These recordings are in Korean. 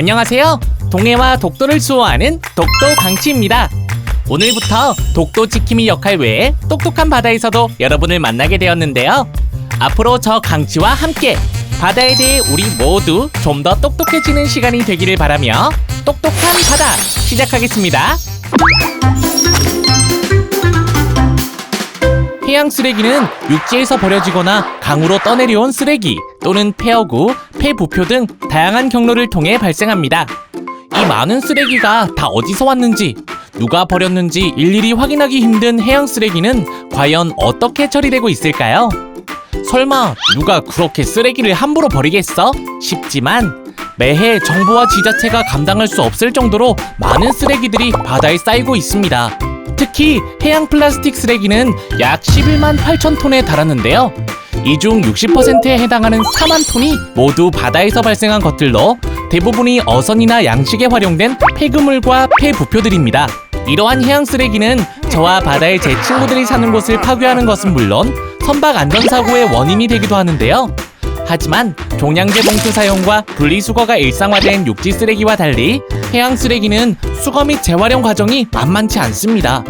안녕하세요. 동해와 독도를 수호하는 독도 강치입니다. 오늘부터 독도 지킴이 역할 외에 똑똑한 바다에서도 여러분을 만나게 되었는데요. 앞으로 저 강치와 함께 바다에 대해 우리 모두 좀 더 똑똑해지는 시간이 되기를 바라며 똑똑한 바다 시작하겠습니다. 해양 쓰레기는 육지에서 버려지거나 강으로 떠내려온 쓰레기 또는 폐어구, 폐부표 등 다양한 경로를 통해 발생합니다. 이 많은 쓰레기가 다 어디서 왔는지, 누가 버렸는지 일일이 확인하기 힘든 해양 쓰레기는 과연 어떻게 처리되고 있을까요? 설마 누가 그렇게 쓰레기를 함부로 버리겠어? 싶지만 매해 정부와 지자체가 감당할 수 없을 정도로 많은 쓰레기들이 바다에 쌓이고 있습니다. 특히 해양 플라스틱 쓰레기는 약 11만 8천 톤에 달하는데요. 이 중 60%에 해당하는 4만 톤이 모두 바다에서 발생한 것들로 대부분이 어선이나 양식에 활용된 폐그물과 폐부표들입니다. 이러한 해양 쓰레기는 저와 바다의 제 친구들이 사는 곳을 파괴하는 것은 물론 선박 안전사고의 원인이 되기도 하는데요. 하지만 종량제 봉투 사용과 분리수거가 일상화된 육지 쓰레기와 달리 해양 쓰레기는 수거 및 재활용 과정이 만만치 않습니다.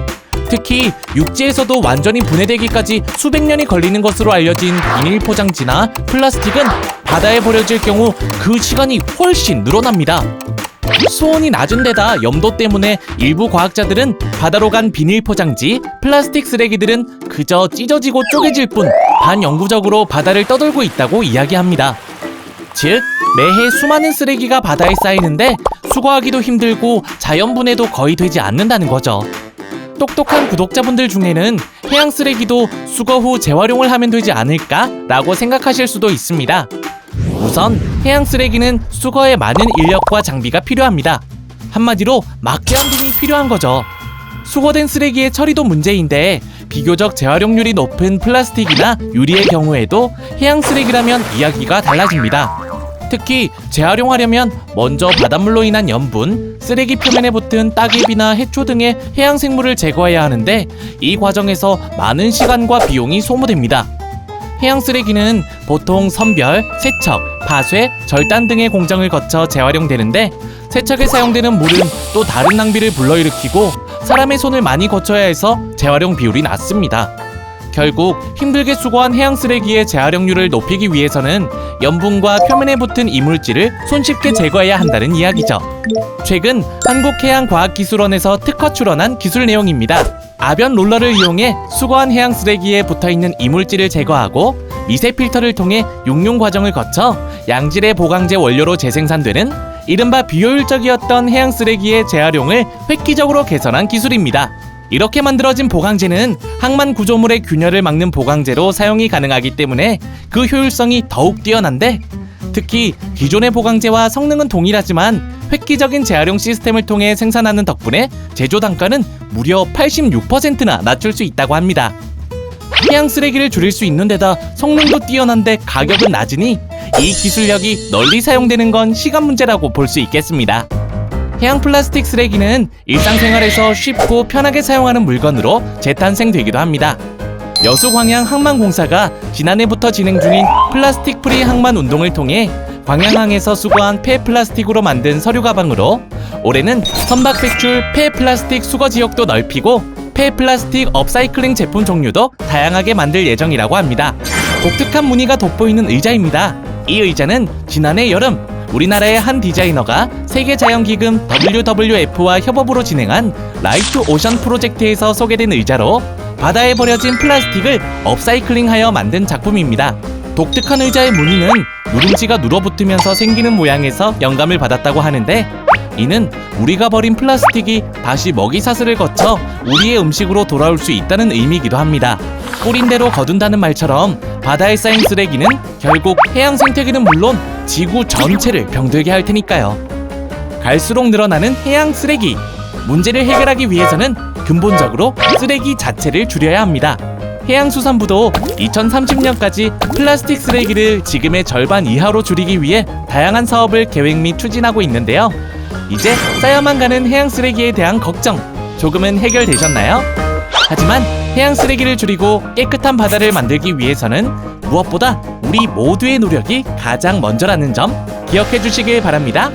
특히 육지에서도 완전히 분해되기까지 수백 년이 걸리는 것으로 알려진 비닐 포장지나 플라스틱은 바다에 버려질 경우 그 시간이 훨씬 늘어납니다. 수온이 낮은 데다 염도 때문에 일부 과학자들은 바다로 간 비닐 포장지, 플라스틱 쓰레기들은 그저 찢어지고 쪼개질 뿐 반영구적으로 바다를 떠돌고 있다고 이야기합니다. 즉, 매해 수많은 쓰레기가 바다에 쌓이는데 수거하기도 힘들고 자연분해도 거의 되지 않는다는 거죠. 똑똑한 구독자분들 중에는 해양 쓰레기도 수거 후 재활용을 하면 되지 않을까? 라고 생각하실 수도 있습니다. 우선 해양 쓰레기는 수거에 많은 인력과 장비가 필요합니다. 한마디로 막대한 돈이 필요한 거죠. 수거된 쓰레기의 처리도 문제인데 비교적 재활용률이 높은 플라스틱이나 유리의 경우에도 해양 쓰레기라면 이야기가 달라집니다. 특히 재활용하려면 먼저 바닷물로 인한 염분, 쓰레기 표면에 붙은 따개비나 해초 등의 해양 생물을 제거해야 하는데 이 과정에서 많은 시간과 비용이 소모됩니다. 해양 쓰레기는 보통 선별, 세척, 파쇄, 절단 등의 공정을 거쳐 재활용되는데 세척에 사용되는 물은 또 다른 낭비를 불러일으키고 사람의 손을 많이 거쳐야 해서 재활용 비율이 낮습니다. 결국 힘들게 수거한 해양 쓰레기의 재활용률을 높이기 위해서는 염분과 표면에 붙은 이물질을 손쉽게 제거해야 한다는 이야기죠. 최근 한국해양과학기술원에서 특허 출원한 기술 내용입니다. 아변 롤러를 이용해 수거한 해양 쓰레기에 붙어있는 이물질을 제거하고 미세 필터를 통해 육융 과정을 거쳐 양질의 보강제 원료로 재생산되는 이른바 비효율적이었던 해양 쓰레기의 재활용을 획기적으로 개선한 기술입니다. 이렇게 만들어진 보강제는 항만 구조물의 균열을 막는 보강제로 사용이 가능하기 때문에 그 효율성이 더욱 뛰어난데 특히 기존의 보강제와 성능은 동일하지만 획기적인 재활용 시스템을 통해 생산하는 덕분에 제조 단가는 무려 86%나 낮출 수 있다고 합니다. 해양 쓰레기를 줄일 수 있는 데다 성능도 뛰어난데 가격은 낮으니 이 기술력이 널리 사용되는 건 시간 문제라고 볼 수 있겠습니다. 해양 플라스틱 쓰레기는 일상생활에서 쉽고 편하게 사용하는 물건으로 재탄생되기도 합니다. 여수광양항만공사가 지난해부터 진행 중인 플라스틱 프리 항만 운동을 통해 광양항에서 수거한 폐플라스틱으로 만든 서류 가방으로 올해는 선박 배출 폐플라스틱 수거 지역도 넓히고 폐플라스틱 업사이클링 제품 종류도 다양하게 만들 예정이라고 합니다. 독특한 무늬가 돋보이는 의자입니다. 이 의자는 지난해 여름 우리나라의 한 디자이너가 세계자연기금 WWF와 협업으로 진행한 라이트 오션 프로젝트에서 소개된 의자로 바다에 버려진 플라스틱을 업사이클링하여 만든 작품입니다. 독특한 의자의 무늬는 누룽지가 눌어붙으면서 생기는 모양에서 영감을 받았다고 하는데 이는 우리가 버린 플라스틱이 다시 먹이사슬을 거쳐 우리의 음식으로 돌아올 수 있다는 의미이기도 합니다. 뿌린 대로 거둔다는 말처럼 바다에 쌓인 쓰레기는 결국 해양 생태계는 물론 지구 전체를 병들게 할 테니까요. 갈수록 늘어나는 해양 쓰레기. 문제를 해결하기 위해서는 근본적으로 쓰레기 자체를 줄여야 합니다. 해양수산부도 2030년까지 플라스틱 쓰레기를 지금의 절반 이하로 줄이기 위해 다양한 사업을 계획 및 추진하고 있는데요. 이제 쌓여만 가는 해양 쓰레기에 대한 걱정 조금은 해결되셨나요? 하지만 해양 쓰레기를 줄이고 깨끗한 바다를 만들기 위해서는 무엇보다 우리 모두의 노력이 가장 먼저라는 점 기억해 주시길 바랍니다.